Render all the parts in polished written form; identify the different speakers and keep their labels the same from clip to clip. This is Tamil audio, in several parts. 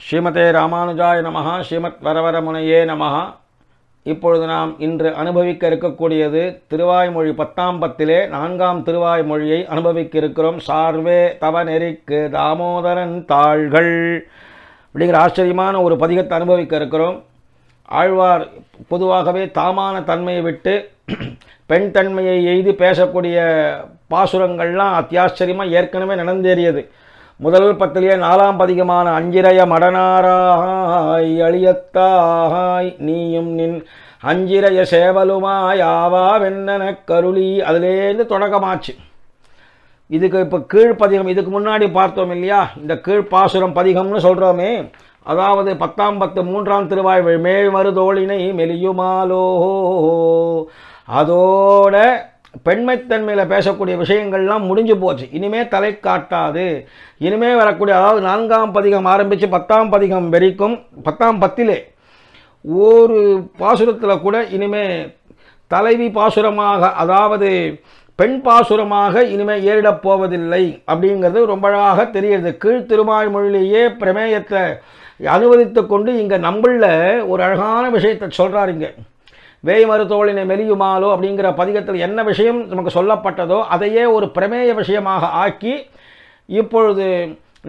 Speaker 1: ஸ்ரீமதே ராமானுஜாய நமஹ. ஸ்ரீமத் வரவரமுனையே நமஹ. இப்பொழுது நாம் இன்று அனுபவிக்க இருக்கக்கூடியது திருவாய்மொழி 10ஆம் பத்திலே 4ஆம் திருவாய்மொழியை அனுபவிக்க இருக்கிறோம். சார்வே தவ நெறிக்கு தாமோதரன் தாள்கள் அப்படிங்கிற ஆச்சரியமான ஒரு பதிகத்தை அனுபவிக்க இருக்கிறோம். ஆழ்வார் பொதுவாகவே தாமான தன்மையை விட்டு பெண் தன்மையை எய்து பேசக்கூடிய பாசுரங்கள்லாம் அத்தியாச்சரியமாக ஏற்கனவே நடந்தேறியது. முதல் பத்திலேயே 4ஆம் பதிகமான அஞ்சிரைய மடனாராய் அழியத்தாய் நீயும் நின் அஞ்சிரைய சேவலுமாய் ஆவா வெண்ணன கருளி அதிலேருந்து தொடக்கமாச்சு. இதுக்கு இப்போ கீழ்ப்பதிகம் இதுக்கு முன்னாடி பார்த்தோம் இல்லையா, இந்த கீழ்ப்பாசுரம் பதிகம்னு சொல்கிறோமே, அதாவது 10ஆம் பத்து 3ஆம் திருவாய்மொழி மேல்மருதோளினை மெலியுமாலோ, அதோட பெண்மைத்தன்மையில் பேசக்கூடிய விஷயங்கள்லாம் முடிஞ்சு போச்சு. இனிமே தலை காட்டாது. இனிமே வரக்கூடிய, அதாவது 4ஆம் பதிகம் ஆரம்பித்து 10ஆம் பதிகம் வரைக்கும் 10ஆம் பத்திலே ஒரு பாசுரத்தில் கூட இனிமே தலைவி பாசுரமாக, அதாவது பெண் பாசுரமாக இனிமே ஏறிடப் போவதில்லை அப்படிங்கிறது ரொம்ப அழகாக தெரியுது. கீழ் திருவாய்மொழியிலேயே பிரமேயத்தை அனுவதித்து கொண்டு இங்கே நம்மள ஒரு அழகான விஷயத்தை சொல்கிறார். இங்கே வேய்மருதோளினை மெலியுமாலோ அப்படிங்கிற பதிகத்தில் என்ன விஷயம் நமக்கு சொல்லப்பட்டதோ அதையே ஒரு பிரமேய விஷயமாக ஆக்கி இப்பொழுது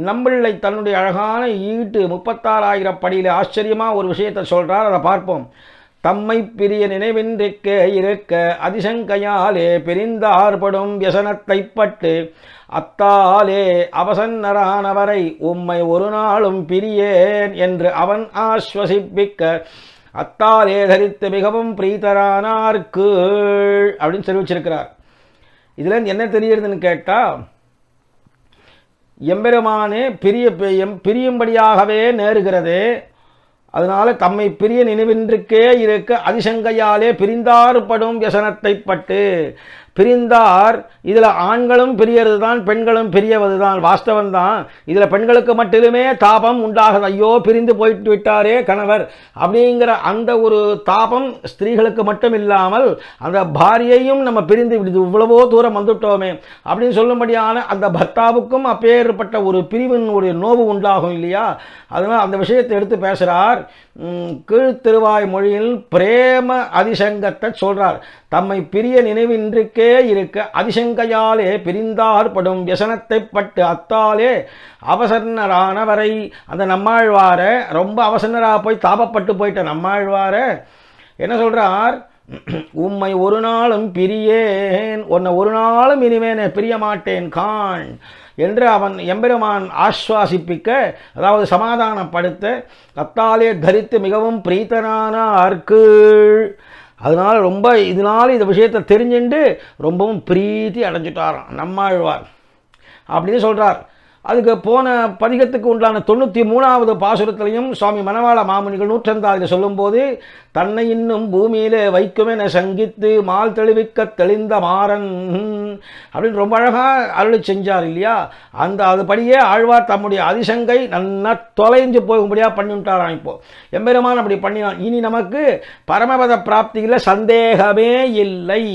Speaker 1: நம்மளை தன்னுடைய அழகான ஈட்டு 36,000 படியில் ஆச்சரியமாக ஒரு விஷயத்தை சொல்கிறார். அதை பார்ப்போம். தம்மை பிரிய நினைவின்றிக்க இருக்க அதிசங்கையாலே பிரிந்தார்படும் வியசனத்தை பட்டு அத்தாலே அவசன்னரானவரை உம்மை ஒரு நாளும் பிரியேன் என்று அவன் ஆஸ்வசிப்பிக்க அத்தாலே தரித்து மிகவும் பிரீத்தரானார்க்கு அப்படின்னு தெரிவிச்சிருக்கிறார். இதில் என்ன தெரியுதுன்னு கேட்டால், எம்பெருமானே பிரியும்படியாகவே நேருகிறது. அதனால தம்மை பிரிய நினைவின்றுக்கே இருக்க அதிசங்கையாலே பிரிந்தார்படும் வியசனத்தை பட்டு, பிரிந்தார் இதில் ஆண்களும் பிரியறது தான், பெண்களும் பிரியவது தான், வாஸ்தவம் தான். இதில் பெண்களுக்கு மட்டுமே தாபம் உண்டாகுது. ஐயோ பிரிந்து போயிட்டு விட்டாரே கணவர் அப்படிங்கிற அந்த ஒரு தாபம் ஸ்திரீகளுக்கு மட்டும் இல்லாமல் அந்த பாரியையும் நம்ம பிரிந்து இவ்வளவோ தூரம் வந்துட்டோமே அப்படின்னு சொல்லும்படியான அந்த பர்த்தாவுக்கும் அப்பேற்பட்ட ஒரு பிரிவின் ஒரு நோவு உண்டாகும் இல்லையா. அதனால் அந்த விஷயத்தை எடுத்து பேசுகிறார். கீழ் திருவாய்மொழியில் பிரேம அதிசங்கத்தை சொல்கிறார். தம்மை பிரிய நினைவின்றுக்கே இருக்க அதிசங்கையாலே பிரிந்தார்படும் வியசனத்தை பட்டு அத்தாலே அவசன்னரானவரை, அந்த நம்மாழ்வார ரொம்ப அவசன்னராக போய் தாபப்பட்டு போயிட்ட நம்மாழ்வார என்ன சொல்கிறார், உம்மை ஒரு நாளும் பிரியேன், உன்னை ஒரு நாளும் இனிமேனே பிரிய மாட்டேன் காண் என்று அவன் எம்பெருமான் ஆஸ்வாசிப்பிக்க, அதாவது சமாதானப்படுத்த அத்தாலே தரித்து மிகவும் பிரீத்தனானார்க்கு. அதனால் ரொம்ப இதனால் இந்த விஷயத்தை தெரிஞ்சுண்டு ரொம்பவும் பிரீத்தி அடைஞ்சிட்டாராம் நம்மாழ்வார் அப்படின்னு சொல்கிறார். அதுக்கு போன பதிகத்துக்கு உண்டான 93வது பாசுரத்திலையும் சுவாமி மணவாள மாமுனிகள் 106 சொல்லும்போது, தன்னை இன்னும் பூமியிலே வைக்குமென சங்கித்து மால் தெளிவிக்க தெளிந்த மாறன் அப்படின்னு ரொம்ப அழகாக அருளி செஞ்சார் இல்லையா. அதுபடியே ஆழ்வார் தம்முடைய அதிசங்கை நன்னா தொலைஞ்சு போகும்படியாக பண்ணிவிட்டாராம். இப்போது எம்பெருமான் அப்படி பண்ணினான். இனி நமக்கு பரமபத பிராப்தியில் சந்தேகமே இல்லை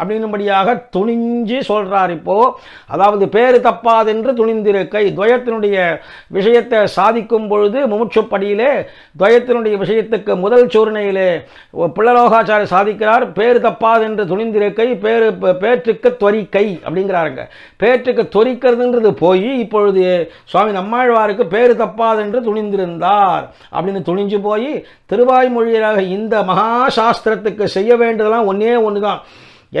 Speaker 1: அப்படின்னும்படியாக துணிஞ்சு சொல்கிறார். இப்போது அதாவது பேரு தப்பாதென்று துணிந்திருக்கை, துவயத்தினுடைய விஷயத்தை சாதிக்கும் பொழுது முமுட்சுப்படியிலே துவயத்தினுடைய விஷயத்துக்கு முதல் சூர்ணையிலே பிள்ளலோகாச்சாரிய சாதிக்கிறார். பேரு தப்பாதென்று துணிந்திருக்கை பேற்றுக்கு தொரிக்கை அப்படிங்கிறாருங்க. பேற்றுக்கு தொரிக்கிறதுன்றது போய் இப்பொழுது சுவாமி நம்மாழ்வாருக்கு பேரு தப்பாதென்று துணிந்திருந்தார் அப்படின்னு துணிஞ்சு போய் திருவாய்மொழியாக இந்த மகாசாஸ்திரத்துக்கு செய்ய வேண்டியதெல்லாம் ஒன்றே ஒன்று தான்.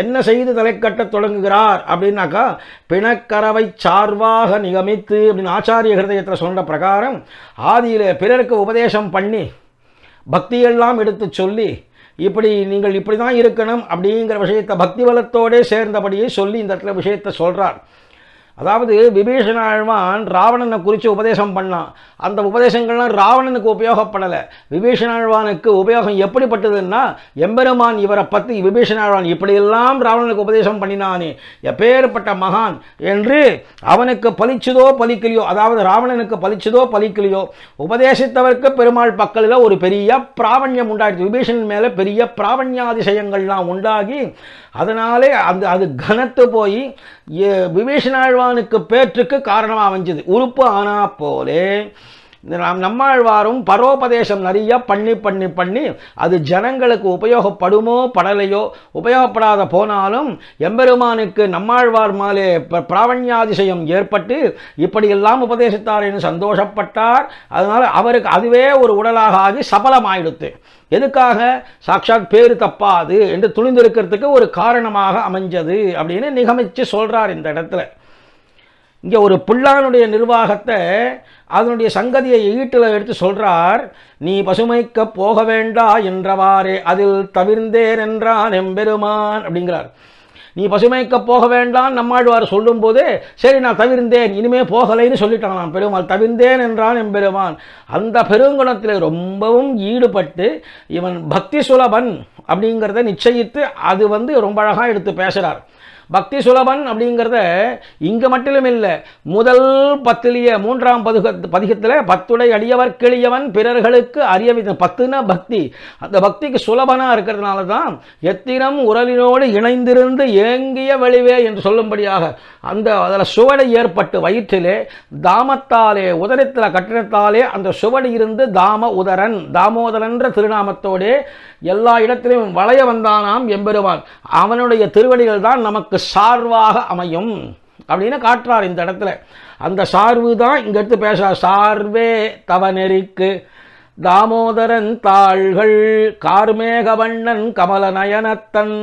Speaker 1: என்ன செய்து தலை கட்டத் தொடங்குகிறார் அப்படின்னாக்கா, பிணக்கரவை சார்வாக நிகமித்து அப்படின்னு ஆச்சாரிய ஹிருதயத்தில் சொன்ன பிரகாரம் ஆதியில் பிறருக்கு உபதேசம் பண்ணி பக்தியெல்லாம் எடுத்து சொல்லி இப்படி நீங்கள் இப்படி தான் இருக்கணும் அப்படிங்கிற விஷயத்தை பக்தி பலத்தோடே சேர்ந்தபடியே சொல்லி இந்த இடத்துல விஷயத்தை சொல்கிறார். அதாவது விபீஷண ஆழ்வான் ராவணனை குறித்து உபதேசம் பண்ணான். அந்த உபதேசங்கள்லாம் ராவணனுக்கு உபயோகப்படலை. விபீஷண ஆழ்வானுக்கு உபயோகம் எப்படிப்பட்டதுன்னா, எம்பெருமான் இவரை பற்றி விபீஷண ஆழ்வான் இப்படியெல்லாம் ராவணனுக்கு உபதேசம் பண்ணினானே, எப்பேற்பட்ட மகான் என்று அவனுக்கு பலிச்சதோ பலிக்கலையோ, அதாவது ராவணனுக்கு பலிச்சதோ பலிக்கலையோ, உபதேசித்தவருக்கு பெருமாள் பக்கத்தில் ஒரு பெரிய பிராவண்யம் உண்டாயிடுச்சு. விபீஷணன் மேலே பெரிய பிராவண்யாதிசயங்கள்லாம் உண்டாகி அதனாலே அது கனத்து போய் விபீஷண ஆழ்வானுக்கு பேற்றுக்கு காரணமாக அமைஞ்சது. உறுப்பு ஆனா போலே நம்மாழ்வாரும் பரோபதேசம் நிறைய பண்ணி அது ஜனங்களுக்கு உபயோகப்படுமோ படலையோ, உபயோகப்படாத போனாலும் எம்பெருமானுக்கு நம்மாழ்வார் மேலே பிராவண்யாதிசயம் ஏற்பட்டு இப்படியெல்லாம் உபதேசித்தார் என்று சந்தோஷப்பட்டார். அதனால் அவருக்கு அதுவே ஒரு உடலாக ஆகி சபலமாயிடுத்து. எதுக்காக? சாட்சாத் பேரு தப்பாது என்று துணிந்திருக்கிறதுக்கு ஒரு காரணமாக அமைஞ்சது அப்படின்னு நிகமிச்சு சொல்றார் இந்த இடத்துல. இங்கே ஒரு பிள்ளானுடைய நிர்வாகத்தை அதனுடைய சங்கதியை ஈட்டில் எடுத்து சொல்றார். நீ பசுமைக்க போக வேண்டா என்றவாறே அதில் தவிர்ந்தேன் என்றான் எம்பெருமான் அப்படிங்கிறார். நீ பசுமைக்க போக வேண்டாம் நம்மாழ்வார் சொல்லும் போதே சரி நான் தவிர்ந்தேன், இனிமே போகலைன்னு சொல்லிட்டான் பெருமாள். தவிர்ந்தேன் என்றான் எம்பெருமான். அந்த பெருங்குணத்தில் ரொம்பவும் ஈடுபட்டு இவன் பக்தி சுலபன் அப்படிங்கிறத நிச்சயித்து அது ரொம்ப அழகாக எடுத்து பேசுகிறார். பக்தி சுலபன் அப்படிங்கிறத இங்கே மட்டும் இல்லை, முதல் 10 3ஆம் பதிகத்தில் 10 அடியவர் கிளியவன் பிறர்களுக்கு அறியவித 10னா பக்தி. அந்த பக்திக்கு சுலபனாக இருக்கிறதுனால தான் எத்தினம் உரலினோடு இணைந்திருந்து ஏங்கிய வெளிவே என்று சொல்லும்படியாக அதில் சுவடை ஏற்பட்டு வயிற்றிலே தாமத்தாலே உதரத்தில் கட்டிடத்தாலே அந்த சுவடு இருந்து தாம உதரன் தாமோதரன்ற திருநாமத்தோடே எல்லா இடத்திலும் வளைய வந்தானாம் எம்பெருமான். அவனுடைய திருவடிகள் தான் நமக்கு சார்வாக அமையும் அப்படின்னு காட்டுறார் இந்த இடத்துல. அந்த சார்பு தான் இங்க எடுத்து பேச. சார்வே தவநெறிக்கு தாமோதரன் தாள்கள் கார்மேகவண்ணன் கமல நயனத்தன்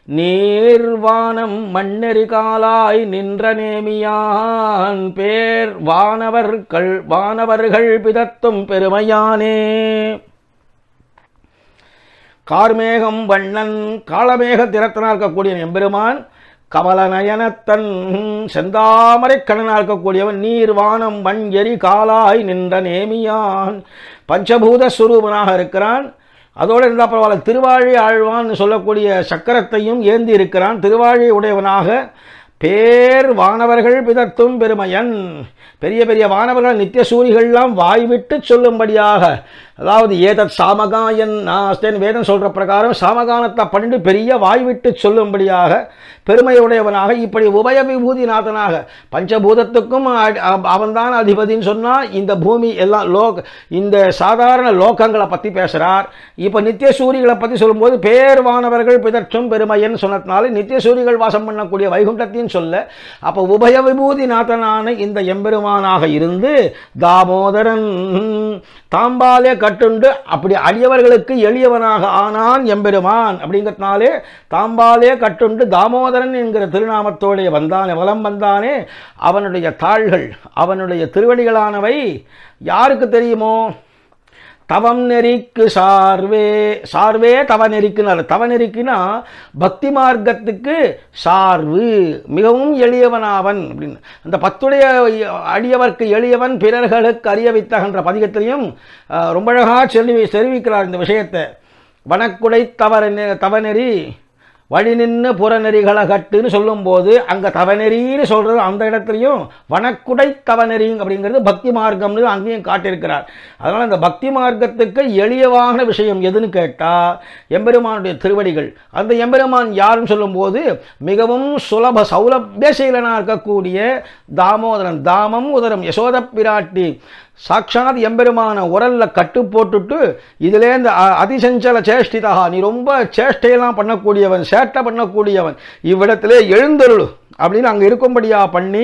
Speaker 1: நீர்வானம் மண்ணெறி காலாய் நின்ற நேமியான் பேர் வானவர்கள் பிதத்தும் பெருமையானே. கார்மேகம் வண்ணன் காலமேக திறத்தனா இருக்கக்கூடிய எம்பெருமான், கமலநயனத்தன் செந்தாமரை கண்ணனா இருக்கக்கூடியவன், நீர் வானம் மண் எரி காலாய் நின்ற நேமியான் பஞ்சபூத சுரூபனாக இருக்கிறான். அதோடு இருந்தால் பரவாயில்ல, திருவாழி ஆழ்வான் சொல்லக்கூடிய சக்கரத்தையும் ஏந்தி இருக்கிறான். திருவாழி உடையவனாக பேர் வானவர்கள் பிதத்தும் பெருமையன், பெரிய பெரிய வானவர்கள் நித்திய சூரிகள்லாம் வாய்விட்டு சொல்லும்படியாக, அதாவது ஏதத் சாமகாயன் நாஸ்தேன் வேதம் சொல்கிற பிரகாரம் சாமகானத்தை பண்ணிட்டு பெரிய வாய்விட்டு சொல்லும்படியாக பெருமையுடையவனாக இப்படி உபய விபூதிநாதனாக பஞ்சபூதத்துக்கும் அவன்தான் அதிபதின்னு சொன்னால் இந்த பூமி எல்லாம் இந்த சாதாரண லோகங்களை பற்றி பேசுகிறார். இப்போ நித்திய சூரிகளை பற்றி சொல்லும்போது பேர் வானவர்கள் பிதற்றும் பெருமையன்னு சொன்னதுனால நித்திய சூரிகள் வாசம் பண்ணக்கூடிய வைகுண்டத்தையும் சொல்ல, அப்போ உபய விபூதிநாதனான இந்த எம்பெருமானாக இருந்து தாமோதரன் தாம்பாலே கட்டுண்டு அப்படி அடியவர்களுக்கு எளியவனாக ஆனான் எம்பெருமான். அப்படிங்கிறதுனாலே தாம்பாலே கட்டுண்டு தாமோதரன் என்கிற திருநாமத்தோடைய வலம் வந்தானே, அவனுடைய தாள்கள் அவனுடைய திருவடிகளானவை யாருக்கு தெரியுமோ? தவம் நெறிக்கு சார்வே தவநெறிக்குனார். தவநெறிக்குனா பக்தி மார்க்கத்துக்கு சார்பு, மிகவும் எளியவனாவன் அப்படின்னு. அந்த 10 அடியவர்க்கு எளியவன் பிறர்களுக்கு அறியவித்தகன்ற பதிகத்திலையும் ரொம்ப அழகாக தெரிவிக்கிறார் இந்த விஷயத்தை. வனக்குடை தவநெறி வழி நின்று புறநெறிகளை கட்டுன்னு சொல்லும்போது அங்கே தவநெறின்னு சொல்கிறது அந்த இடத்துலையும் வனக்குடை தவநெறி அப்படிங்கிறது பக்தி மார்க்கம்னு அங்கேயும் காட்டியிருக்கிறார். அதனால் இந்த பக்தி மார்க்கத்துக்கு எளியவான விஷயம் எதுன்னு கேட்டால் எம்பெருமானுடைய திருவடிகள். அந்த எம்பெருமான் யாருன்னு சொல்லும்போது மிகவும் சௌலபியசீலனாக இருக்கக்கூடிய தாமோதரன், தாமம் உதரம் யசோத பிராட்டி சாட்சாத் எம்பெருமான உரல்ல கட்டு போட்டுட்டு இதிலே இந்த அதிசஞ்சல சேஷ்டிதா, நீ ரொம்ப சேஷ்டையெல்லாம் பண்ணக்கூடியவன், சேட்டை பண்ணக்கூடியவன், இவ்விடத்திலே எழுந்தருளு அப்படின்னு அங்கே இருக்கும்படியா பண்ணி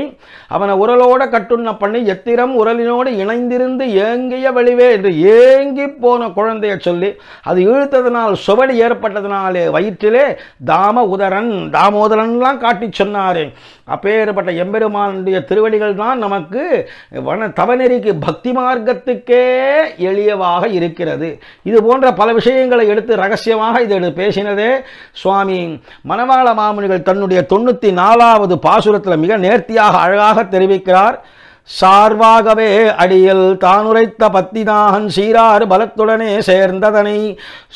Speaker 1: அவனை உரலோட கட்டுண்ண பண்ணி எத்திரம் உரலினோடு இணைந்திருந்து ஏங்கிய வெளிவே என்று ஏங்கி போன குழந்தைய சொல்லி அது இழுத்ததனால் சுவடி ஏற்பட்டதனாலே வயிற்றிலே தாமோதரன்லாம் காட்டி சொன்னாரே. அப்பேற்பட்ட எம்பெருமானுடைய திருவடிகள் தான் நமக்கு தவநெறிக்கு பக்தி மார்க்கத்துக்கே எளியவாக இருக்கிறது. இது போன்ற பல விஷயங்களை எடுத்து ரகசியமாக இது பேசினதே சுவாமி மணவாள மாமுனிகள் தன்னுடைய 94வது பாசுரத்தில் மிக நேர்த்தியாக அழகாக தெரிவிக்கிறார். சார்வாகவே அடியில் தானுரைத்த பத்திதான் சீரார் பலத்துடனே சேர்ந்ததனை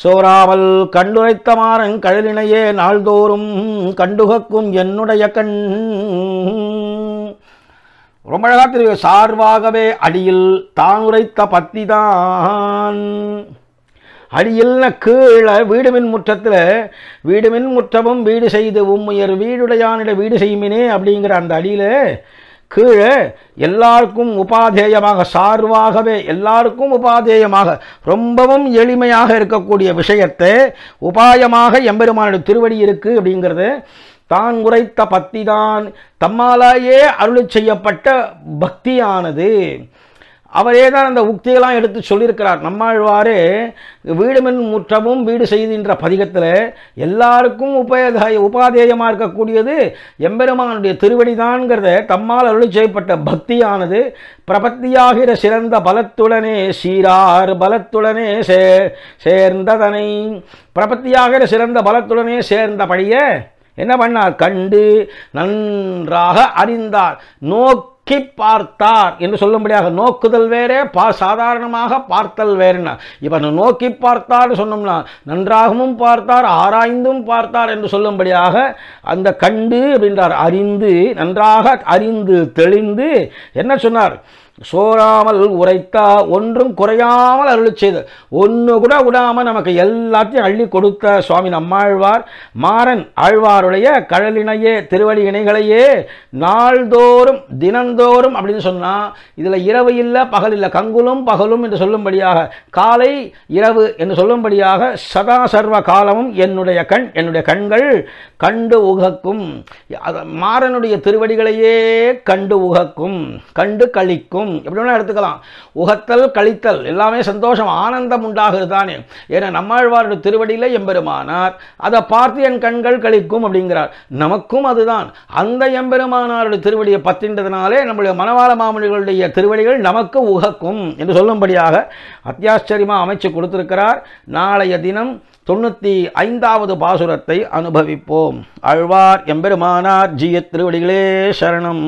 Speaker 1: சோராமல் கண்டுரைத்த மாறன் கழலினையே நாள்தோறும் கண்டுகக்கும் என்னுடைய கண். ரொம்ப அழகாக தெரியும். சார்வாகவே அடியில் தானுரைத்த பத்திதான், அடியில் கீழே வீடுமின் முற்றத்தில் வீடுமின் முற்றமும் வீடு செய்து உம்முயர் வீடுடையானிட வீடு செய்யுமினே அப்படிங்கிற அந்த அடியில் கீழே எல்லாருக்கும் உபாதேயமாக, சார்வாகவே எல்லாருக்கும் உபாதேயமாக, ரொம்பவும் எளிமையாக இருக்கக்கூடிய விஷயத்தை உபாயமாக எம்பெருமானுடைய திருவடி இருக்கு அப்படிங்கிறது தான் உரைத்த பக்திதான், தம்மாலேயே அருளி செய்யப்பட்ட பக்தியானது. அவரே தான் அந்த உக்தியெல்லாம் எடுத்து சொல்லியிருக்கிறார். நம்மாழ்வாரே வீடுமென் முற்றமும் வீடு செய்கின்ற பதிகத்தில் எல்லாருக்கும் உபாதேயமாக இருக்கக்கூடியது எம்பெருமானுடைய திருவடிதான்கிறத தம்மால் அருளி செய்யப்பட்ட பக்தியானது பிரபத்தியாகிற சிறந்த பலத்துடனே சீரார் பலத்துடனே சேர்ந்ததனை, பிரபத்தியாகிற சிறந்த பலத்துடனே சேர்ந்தபடியே என்ன பண்ணார்? கண்டு நன்றாக அறிந்தார், நோக்கி பார்த்தார் என்று சொல்லும்படியாக. நோக்குதல் வேறே, சாதாரணமாக பார்த்தல் வேறுனா. இப்போ நோக்கி பார்த்தார் சொன்னோம்னா நன்றாகவும் பார்த்தார், ஆராய்ந்தும் பார்த்தார் என்று சொல்லும்படியாக அந்த கண்டு அப்படின்றார். அறிந்து, நன்றாக அறிந்து தெளிந்து என்ன சொன்னார்? சோராமல் உரைத்தா, ஒன்றும் குறையாமல் அருளி செய்த, ஒன்று கூட விடாமல் நமக்கு எல்லாத்தையும் அள்ளி கொடுத்த சுவாமி நம்மாழ்வார். மாறன் ஆழ்வாருடைய கழலினையே திருவடி இணைகளையே நாள்தோறும் தினந்தோறும் அப்படின்னு சொன்னால் இதில் இரவு இல்லை பகல் இல்லை, கங்குலும் பகலும் என்று சொல்லும்படியாக, காலை இரவு என்று சொல்லும்படியாக சதா சர்வ காலமும் என்னுடைய கண்கள் கண்டு உகக்கும். மாறனுடைய திருவடிகளையே கண்டு உகக்கும், கண்டு கழிக்கும், எப்படி வேணா எடுத்துக்கலாம். உகத்தல் கழித்தல் எல்லாமே சந்தோஷம், ஆனந்தம் உண்டாகிறது தானே. ஏன்னா நம்மாழ்வாருடைய திருவடியில எம்பெருமானார், அதை பார்த்து என் கண்கள் கழிக்கும் அப்படிங்கிறார். நமக்கும் அதுதான். அந்த எம்பெருமானாருடைய திருவடியை பற்றின்றதுனாலே நம்முடைய மணவாள மாமுனிகளுடைய திருவடிகள் நமக்கு உகக்கும் என்று சொல்லும்படியாக அத்தியாச்சரியமாக அமைச்சு கொடுத்திருக்கிறார். நாளைய தினம் 95வது பாசுரத்தை அனுபவிப்போம். ஆழ்வார் எம்பெருமானார் ஜீய திருவடிகளே சரணம்.